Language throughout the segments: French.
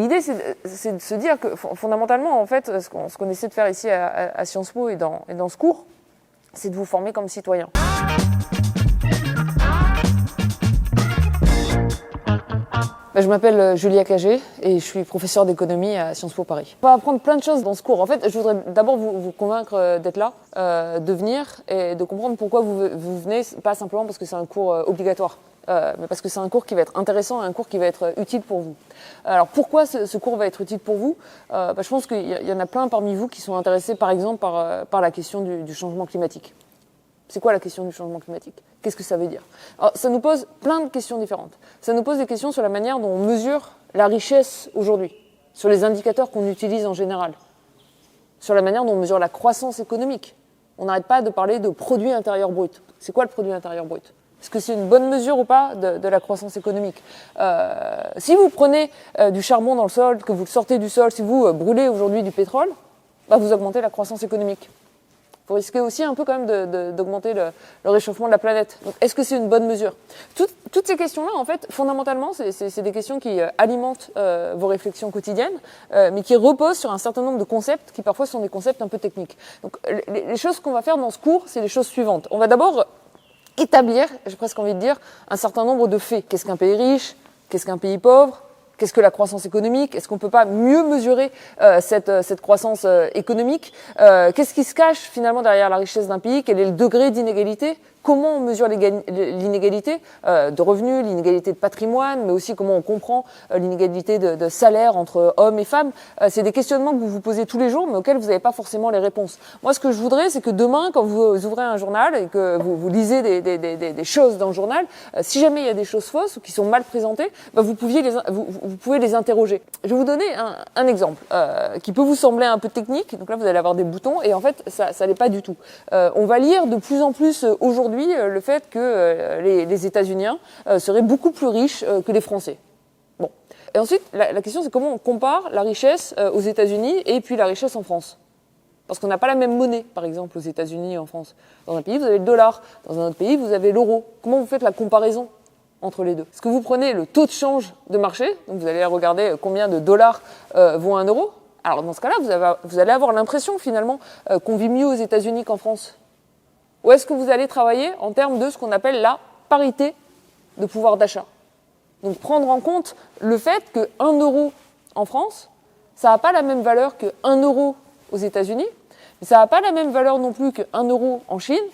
l'idée, c'est de se dire que fondamentalement, en fait, ce qu'on essaie de faire ici à Sciences Po et dans ce cours, c'est de vous former comme citoyen. Je m'appelle Julia Cagé et je suis professeure d'économie à Sciences Po Paris. On va apprendre plein de choses dans ce cours. En fait, je voudrais d'abord vous convaincre d'être là, de venir et de comprendre pourquoi vous venez, pas simplement parce que c'est un cours obligatoire, mais parce que c'est un cours qui va être intéressant et un cours qui va être utile pour vous. Alors pourquoi ce cours va être utile pour vous ? Je pense qu'il y en a plein parmi vous qui sont intéressés par exemple par la question du changement climatique. C'est quoi la question du changement climatique ? Qu'est-ce que ça veut dire ? Alors, ça nous pose plein de questions différentes. Ça nous pose des questions sur la manière dont on mesure la richesse aujourd'hui, sur les indicateurs qu'on utilise en général, sur la manière dont on mesure la croissance économique. On n'arrête pas de parler de produit intérieur brut. C'est quoi le produit intérieur brut ? Est-ce que c'est une bonne mesure ou pas de la croissance économique ? Si vous prenez du charbon dans le sol, que vous le sortez du sol, si vous brûlez aujourd'hui du pétrole, vous augmentez la croissance économique. Vous risquez aussi un peu quand même d'augmenter le réchauffement de la planète. Donc, est-ce que c'est une bonne mesure ? Toutes ces questions-là, en fait, fondamentalement, c'est des questions qui alimentent vos réflexions quotidiennes, mais qui reposent sur un certain nombre de concepts qui parfois sont des concepts un peu techniques. Donc, les choses qu'on va faire dans ce cours, c'est les choses suivantes. On va d'abord établir, j'ai presque envie de dire, un certain nombre de faits. Qu'est-ce qu'un pays riche ? Qu'est-ce qu'un pays pauvre ? Qu'est-ce que la croissance économique ? Est-ce qu'on ne peut pas mieux mesurer cette croissance économique ? Qu'est-ce qui se cache finalement derrière la richesse d'un pays ? Quel est le degré d'inégalité ? Comment on mesure l'inégalité de revenus, l'inégalité de patrimoine, mais aussi comment on comprend l'inégalité de salaire entre hommes et femmes. C'est des questionnements que vous vous posez tous les jours, mais auxquels vous n'avez pas forcément les réponses. Moi, ce que je voudrais, c'est que demain, quand vous ouvrez un journal et que vous lisez des choses dans le journal, si jamais il y a des choses fausses ou qui sont mal présentées, vous pouvez les interroger. Je vais vous donner un exemple qui peut vous sembler un peu technique. Donc là, vous allez avoir des boutons et en fait, ça l'est pas du tout. On va lire de plus en plus aujourd'hui le fait que les États-Unis seraient beaucoup plus riches que les Français. Bon. Et ensuite, la question, c'est comment on compare la richesse aux États-Unis et puis la richesse en France. Parce qu'on n'a pas la même monnaie, par exemple, aux États-Unis et en France. Dans un pays, vous avez le dollar. Dans un autre pays, vous avez l'euro. Comment vous faites la comparaison entre les deux ? Est-ce que vous prenez le taux de change de marché, donc vous allez regarder combien de dollars vaut un euro ? Alors dans ce cas-là, vous allez avoir l'impression finalement qu'on vit mieux aux États-Unis qu'en France. Ou est-ce que vous allez travailler en termes de ce qu'on appelle la parité de pouvoir d'achat ? Donc prendre en compte le fait que 1 euro en France, ça n'a pas la même valeur que 1 euro aux États-Unis, mais ça n'a pas la même valeur non plus que 1 euro en Chine,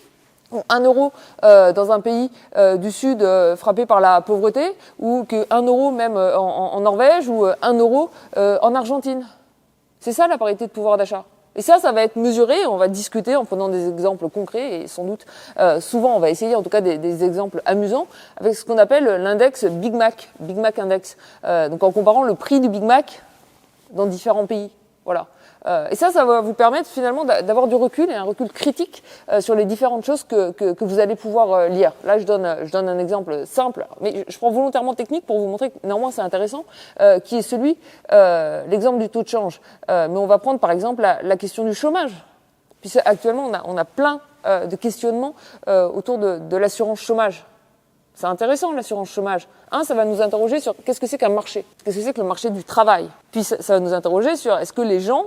ou 1 euro dans un pays du Sud frappé par la pauvreté, ou que 1 euro même en Norvège, ou 1 euro en Argentine. C'est ça la parité de pouvoir d'achat. Et ça va être mesuré, on va discuter en prenant des exemples concrets et sans doute, souvent on va essayer en tout cas des exemples amusants avec ce qu'on appelle l'index Big Mac Index. Donc en comparant le prix du Big Mac dans différents pays. Voilà. Et ça va vous permettre finalement d'avoir du recul et un recul critique sur les différentes choses que vous allez pouvoir lire. Là, je donne un exemple simple, mais je prends volontairement technique pour vous montrer que néanmoins c'est intéressant, qui est celui, l'exemple du taux de change. Mais on va prendre par exemple la question du chômage. Puis actuellement, on a plein de questionnements autour de l'assurance chômage. C'est intéressant, l'assurance chômage. Ça va nous interroger sur qu'est-ce que c'est qu'un marché ? Qu'est-ce que c'est que le marché du travail ? Puis ça va nous interroger sur est-ce que les gens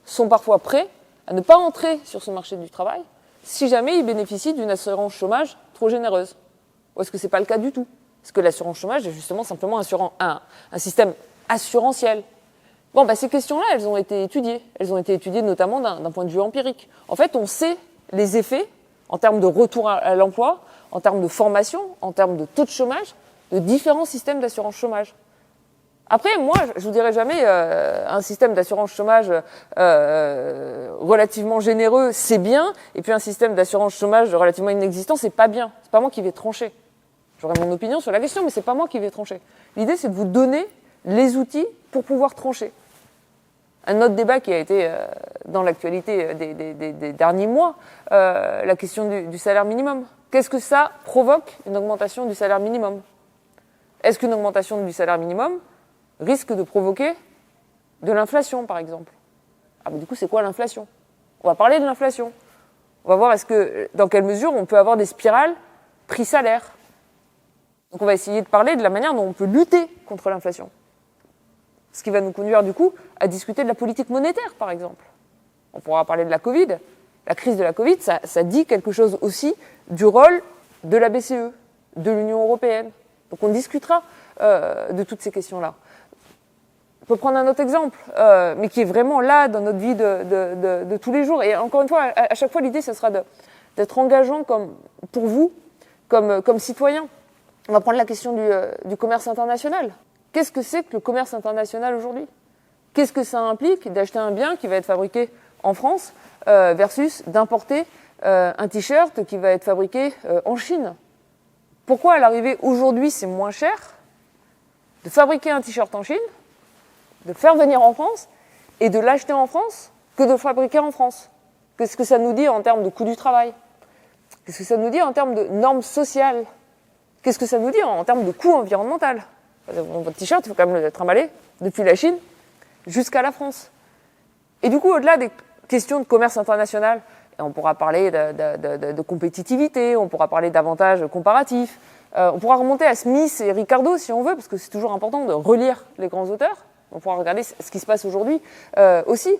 sont parfois prêts à ne pas entrer sur ce marché du travail si jamais ils bénéficient d'une assurance chômage trop généreuse. Ou est-ce que c'est pas le cas du tout ? Est-ce que l'assurance chômage est justement simplement un système assurantiel ? Bon, ces questions-là, elles ont été étudiées. Elles ont été étudiées notamment d'un point de vue empirique. En fait, on sait les effets en termes de retour à l'emploi, en termes de formation, en termes de taux de chômage, de différents systèmes d'assurance chômage. Après, moi, je vous dirai jamais un système d'assurance chômage relativement généreux, c'est bien, et puis un système d'assurance chômage relativement inexistant, c'est pas bien. C'est pas moi qui vais trancher. J'aurai mon opinion sur la question, mais c'est pas moi qui vais trancher. L'idée, c'est de vous donner les outils pour pouvoir trancher. Un autre débat qui a été dans l'actualité des derniers mois, la question du salaire minimum. Qu'est-ce que ça provoque, une augmentation du salaire minimum ? Est-ce qu'une augmentation du salaire minimum risque de provoquer de l'inflation, par exemple ? Mais du coup, c'est quoi l'inflation ? On va parler de l'inflation. On va voir dans quelle mesure on peut avoir des spirales prix-salaire. Donc on va essayer de parler de la manière dont on peut lutter contre l'inflation. Ce qui va nous conduire du coup à discuter de la politique monétaire, par exemple. On pourra parler de la Covid. La crise de la Covid, ça dit quelque chose aussi du rôle de la BCE, de l'Union européenne. Donc on discutera de toutes ces questions-là. On peut prendre un autre exemple, mais qui est vraiment là dans notre vie de tous les jours. Et encore une fois, à chaque fois, l'idée, ce sera d'être engageant pour vous, comme citoyen. On va prendre la question du commerce international. Qu'est-ce que c'est que le commerce international aujourd'hui ? Qu'est-ce que ça implique d'acheter un bien qui va être fabriqué en France versus d'importer un t-shirt qui va être fabriqué en Chine ? Pourquoi à l'arrivée aujourd'hui c'est moins cher de fabriquer un t-shirt en Chine, de le faire venir en France et de l'acheter en France que de le fabriquer en France ? Qu'est-ce que ça nous dit en termes de coût du travail ? Qu'est-ce que ça nous dit en termes de normes sociales ? Qu'est-ce que ça nous dit en termes de coût environnemental ? Votre t-shirt, il faut quand même le trimballer depuis la Chine jusqu'à la France. Et du coup, au-delà des questions de commerce international, on pourra parler de compétitivité, on pourra parler d'avantages comparatifs, on pourra remonter à Smith et Ricardo si on veut, parce que c'est toujours important de relire les grands auteurs. On pourra regarder ce qui se passe aujourd'hui aussi.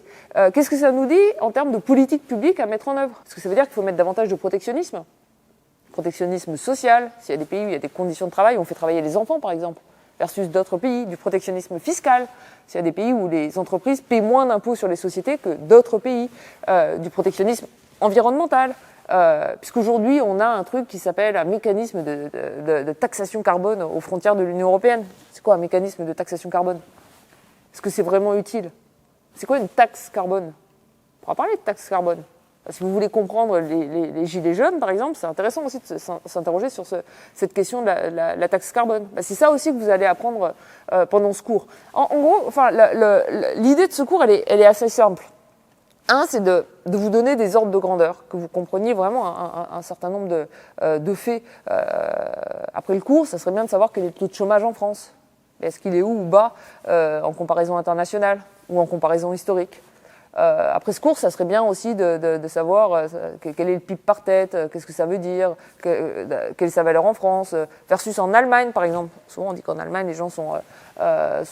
Qu'est-ce que ça nous dit en termes de politique publique à mettre en œuvre ? Est-ce que ça veut dire qu'il faut mettre davantage de protectionnisme social, s'il y a des pays où il y a des conditions de travail où on fait travailler les enfants, par exemple, versus d'autres pays, du protectionnisme fiscal, s'il y a des pays où les entreprises paient moins d'impôts sur les sociétés que d'autres pays, du protectionnisme environnemental, puisqu'aujourd'hui, on a un truc qui s'appelle un mécanisme de taxation carbone aux frontières de l'Union européenne. C'est quoi un mécanisme de taxation carbone ? Est-ce que c'est vraiment utile ? C'est quoi une taxe carbone ? On pourra parler de taxe carbone. Si vous voulez comprendre les gilets jaunes, par exemple, c'est intéressant aussi de s'interroger sur cette question de la taxe carbone. C'est ça aussi que vous allez apprendre pendant ce cours. En gros, l'idée de ce cours, elle est assez simple. Un, c'est de vous donner des ordres de grandeur, que vous compreniez vraiment un certain nombre de faits. Après le cours, ça serait bien de savoir quel est le taux de chômage en France. Est-ce qu'il est haut ou bas en comparaison internationale ou en comparaison historique ? Après ce cours, ça serait bien aussi de savoir quel est le PIB par tête, qu'est-ce que ça veut dire, quelle est sa valeur en France, versus en Allemagne, par exemple. Souvent, on dit qu'en Allemagne, les gens sont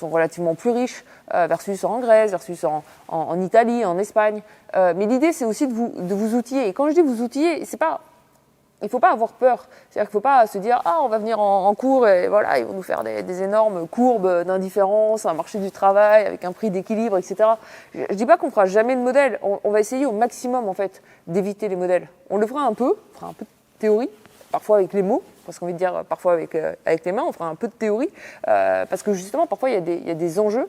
relativement plus riches, versus en Grèce, versus en Italie, en Espagne. Mais l'idée, c'est aussi de vous outiller. Et quand je dis vous outiller, il ne faut pas avoir peur. C'est-à-dire qu'il ne faut pas se dire « Ah, on va venir en cours et voilà, ils vont nous faire des énormes courbes d'indifférence, un marché du travail avec un prix d'équilibre, etc. » Je ne dis pas qu'on ne fera jamais de modèle. On va essayer au maximum, en fait, d'éviter les modèles. On le fera un peu de théorie, parfois avec les mots, parce qu'on veut dire parfois avec les mains, on fera un peu de théorie, parce que justement, parfois, il y a des enjeux,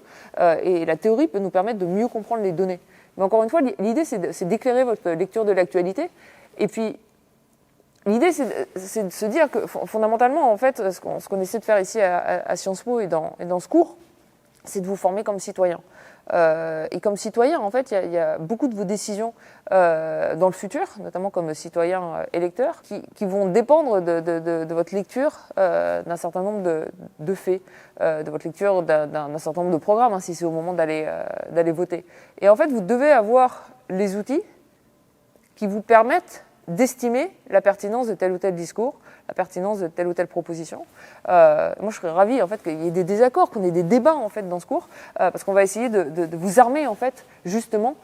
et la théorie peut nous permettre de mieux comprendre les données. Mais encore une fois, l'idée, c'est d'éclairer votre lecture de l'actualité, et puis, l'idée, c'est de se dire que fondamentalement, en fait, ce qu'on essaie de faire ici à Sciences Po et dans ce cours, c'est de vous former comme citoyen. Et comme citoyen, en fait, il y a beaucoup de vos décisions dans le futur, notamment comme citoyen électeur, qui vont dépendre de votre lecture d'un certain nombre de faits, de votre lecture d'un certain nombre de programmes, hein, si c'est au moment d'aller voter. Et en fait, vous devez avoir les outils qui vous permettent d'estimer la pertinence de tel ou tel discours, la pertinence de telle ou telle proposition. Moi, je serais ravie en fait qu'il y ait des désaccords, qu'on ait des débats en fait dans ce cours, parce qu'on va essayer de vous armer en fait justement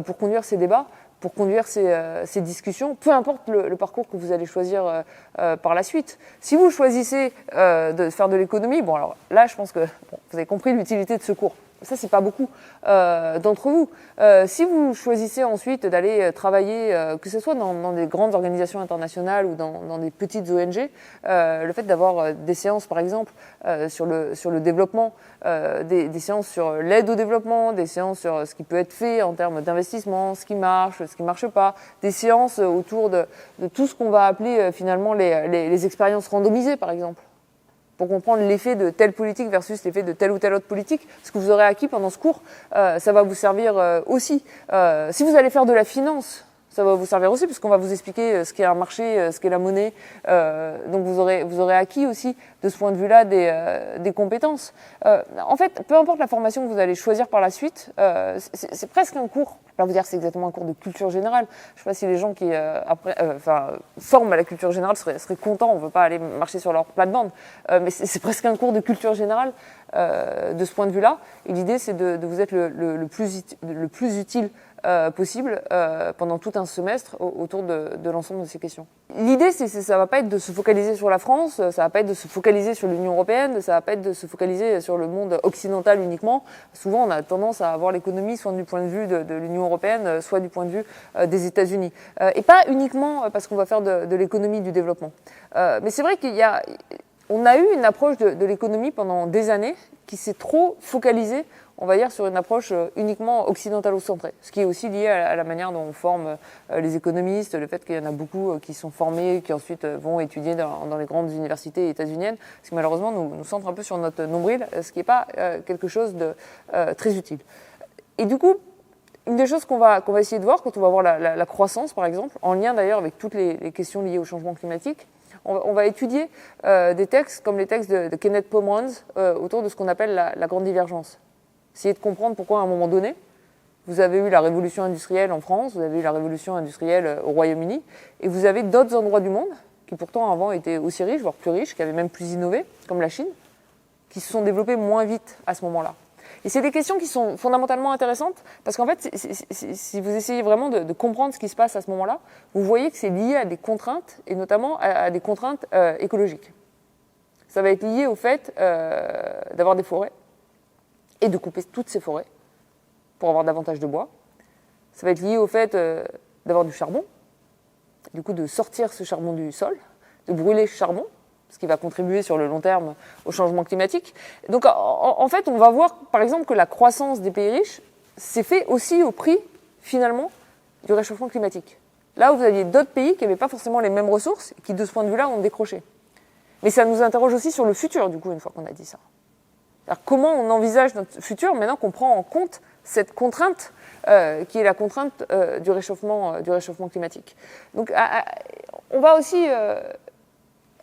pour conduire ces débats, pour conduire ces discussions, peu importe le parcours que vous allez choisir par la suite. Si vous choisissez de faire de l'économie, bon alors là, je pense que vous avez compris l'utilité de ce cours. Ça, c'est pas beaucoup d'entre vous. Si vous choisissez ensuite d'aller travailler, que ce soit dans des grandes organisations internationales ou dans des petites ONG, le fait d'avoir des séances, par exemple, sur le développement, des séances sur l'aide au développement, des séances sur ce qui peut être fait en termes d'investissement, ce qui marche pas, des séances autour de tout ce qu'on va appeler finalement les expériences randomisées, par exemple, pour comprendre l'effet de telle politique versus l'effet de telle ou telle autre politique. Ce que vous aurez acquis pendant ce cours, ça va vous servir aussi. Si vous allez faire de la finance, Ça va vous servir aussi puisqu'on va vous expliquer ce qu'est un marché, ce qu'est la monnaie. Donc vous aurez acquis aussi de ce point de vue-là des compétences. En fait, peu importe la formation que vous allez choisir par la suite, c'est presque un cours. Je ne vais pas vous dire que c'est exactement un cours de culture générale. Je ne sais pas si les gens qui forment à la culture générale seraient contents. On ne veut pas aller marcher sur leur plate-bande. Mais c'est presque un cours de culture générale de ce point de vue-là. Et l'idée, c'est de vous être le plus utile possible pendant tout un semestre autour de l'ensemble de ces questions. L'idée, ça va pas être de se focaliser sur la France, ça va pas être de se focaliser sur l'Union européenne, ça va pas être de se focaliser sur le monde occidental uniquement. Souvent, on a tendance à voir l'économie soit du point de vue de l'Union européenne, soit du point de vue des États-Unis. Et pas uniquement parce qu'on va faire de l'économie du développement. Mais c'est vrai on a eu une approche de l'économie pendant des années qui s'est trop focalisée, on va dire, sur une approche uniquement occidentalo-centrée. Ce qui est aussi lié à la manière dont on forme les économistes, le fait qu'il y en a beaucoup qui sont formés, qui ensuite vont étudier dans les grandes universités états-uniennes, ce qui malheureusement nous centre un peu sur notre nombril, ce qui n'est pas quelque chose de très utile. Et du coup, une des choses qu'on va essayer de voir quand on va voir la croissance, par exemple, en lien d'ailleurs avec toutes les questions liées au changement climatique, on va étudier des textes comme les textes de Kenneth Pomeranz autour de ce qu'on appelle la grande divergence. Essayer de comprendre pourquoi à un moment donné, vous avez eu la révolution industrielle en France, vous avez eu la révolution industrielle au Royaume-Uni, et vous avez d'autres endroits du monde, qui pourtant avant étaient aussi riches, voire plus riches, qui avaient même plus innové, comme la Chine, qui se sont développés moins vite à ce moment-là. Et c'est des questions qui sont fondamentalement intéressantes, parce qu'en fait, si vous essayez vraiment de comprendre ce qui se passe à ce moment-là, vous voyez que c'est lié à des contraintes, et notamment à des contraintes écologiques. Ça va être lié au fait d'avoir des forêts, et de couper toutes ces forêts pour avoir davantage de bois. Ça va être lié au fait d'avoir du charbon, du coup de sortir ce charbon du sol, de brûler ce charbon, ce qui va contribuer sur le long terme au changement climatique. Donc en fait, on va voir par exemple que la croissance des pays riches s'est fait aussi au prix, finalement, du réchauffement climatique. Là où vous aviez d'autres pays qui n'avaient pas forcément les mêmes ressources et qui, de ce point de vue-là, ont décroché. Mais ça nous interroge aussi sur le futur, du coup, une fois qu'on a dit ça. Alors, comment on envisage notre futur maintenant qu'on prend en compte cette contrainte qui est la contrainte du réchauffement climatique. Donc, on va aussi...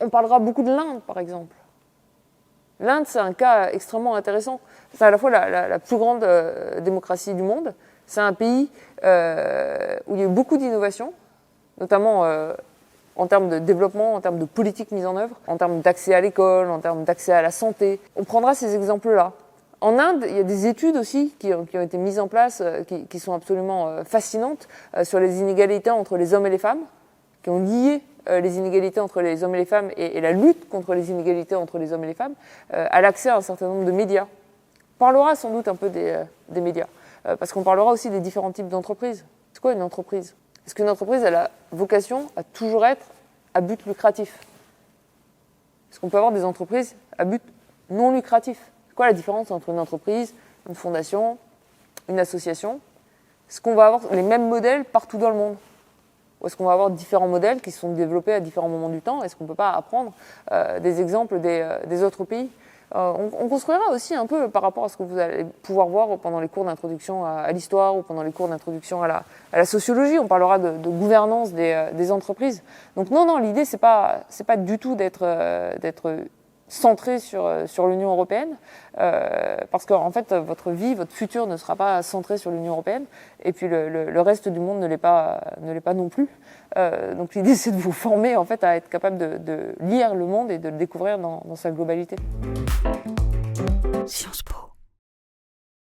on parlera beaucoup de l'Inde, par exemple. L'Inde, c'est un cas extrêmement intéressant. C'est à la fois la plus grande démocratie du monde. C'est un pays où il y a eu beaucoup d'innovations, notamment en termes de développement, en termes de politique mise en œuvre, en termes d'accès à l'école, en termes d'accès à la santé. On prendra ces exemples-là. En Inde, il y a des études aussi qui ont été mises en place, qui sont absolument fascinantes, sur les inégalités entre les hommes et les femmes, qui ont lié les inégalités entre les hommes et les femmes et la lutte contre les inégalités entre les hommes et les femmes à l'accès à un certain nombre de médias. On parlera sans doute un peu des médias, parce qu'on parlera aussi des différents types d'entreprises. C'est quoi une entreprise ? Est-ce qu'une entreprise elle a vocation à toujours être à but lucratif ? Est-ce qu'on peut avoir des entreprises à but non lucratif ? C'est quoi la différence entre une entreprise, une fondation, une association ? Est-ce qu'on va avoir les mêmes modèles partout dans le monde ? Ou est-ce qu'on va avoir différents modèles qui se sont développés à différents moments du temps ? Est-ce qu'on ne peut pas apprendre des exemples des autres pays ? On construira aussi un peu par rapport à ce que vous allez pouvoir voir pendant les cours d'introduction à l'histoire ou pendant les cours d'introduction à la sociologie. On parlera de gouvernance des entreprises. Donc non, l'idée, c'est pas du tout d'être centré sur l'Union européenne, parce qu'en fait, votre vie, votre futur ne sera pas centré sur l'Union européenne, et puis le reste du monde ne l'est pas non plus. Donc l'idée, c'est de vous former en fait à être capable de lire le monde et de le découvrir dans sa globalité. Sciences Po.